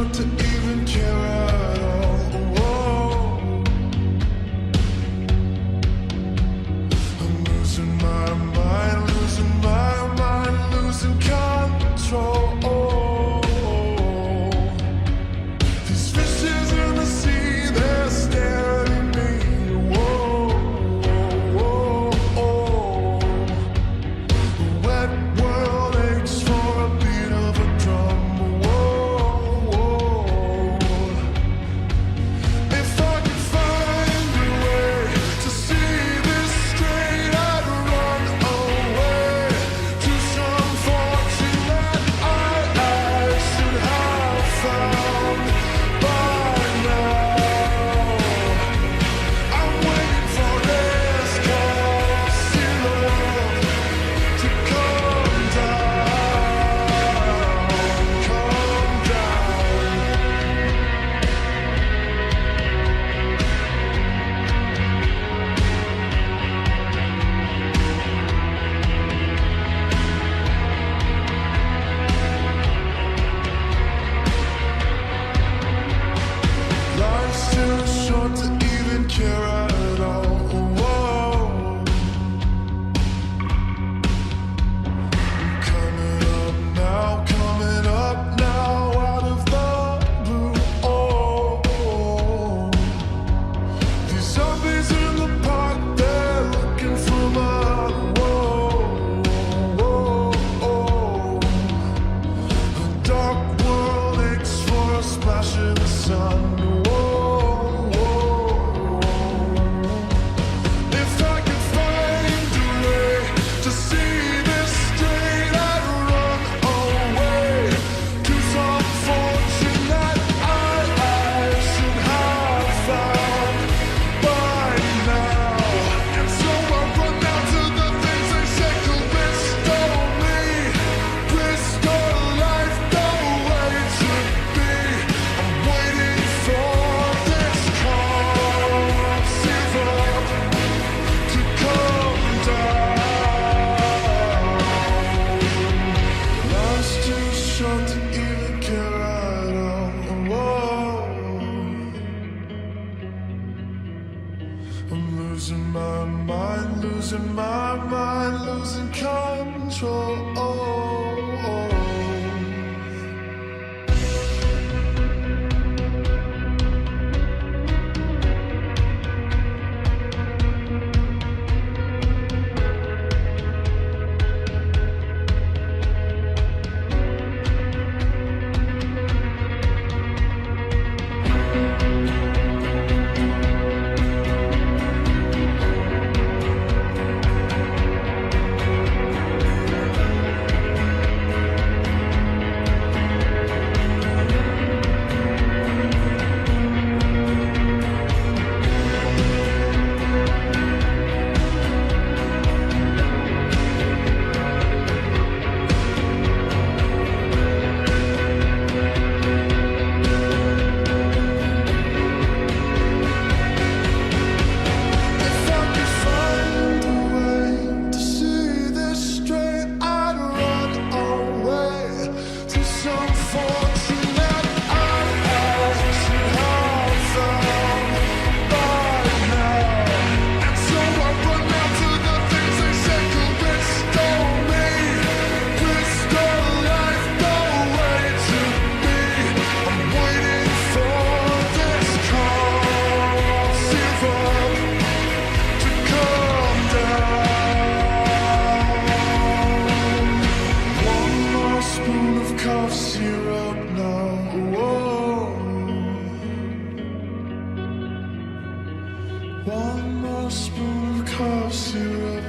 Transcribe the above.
short to even care at all. Whoa. I'm losing my mind, losing my mind, losing control. These fishes in the sea, they're staring at me. Whoa, whoa, whoa. The wet world aches for a beat of a drum. Whoa, whoa. If I could find a way to see this straight, I'd run away to some fortune that I should have found by now. I'm waiting for this casino to come down, come down. Life's too short to even care at all. Whoa. Coming up now, out of the blue. Oh, these zombies in the park, they're looking for mud. Whoa, whoa, whoa. The dark world aches for a splash in the sun. Whoa, whoa. If I could find a way to see this straight, I'd run away to some fortune that I should have found by now. And so I run down to the things they say could restore me, restore life the way it should be. I'm waiting for this calm silver to come down. Life's too short to even care at all. Whoa. I'm losing my mind, losing my mind, losing control. If I could find a way to see this straight, I'd run away to some fortune that I should have found by now. And so I run down to the things they say could restore me, restore life the way it should be. I'm waiting for this calm silver to come down. One more spoon of cough syrup now. Whoa. One more spoon of cough syrup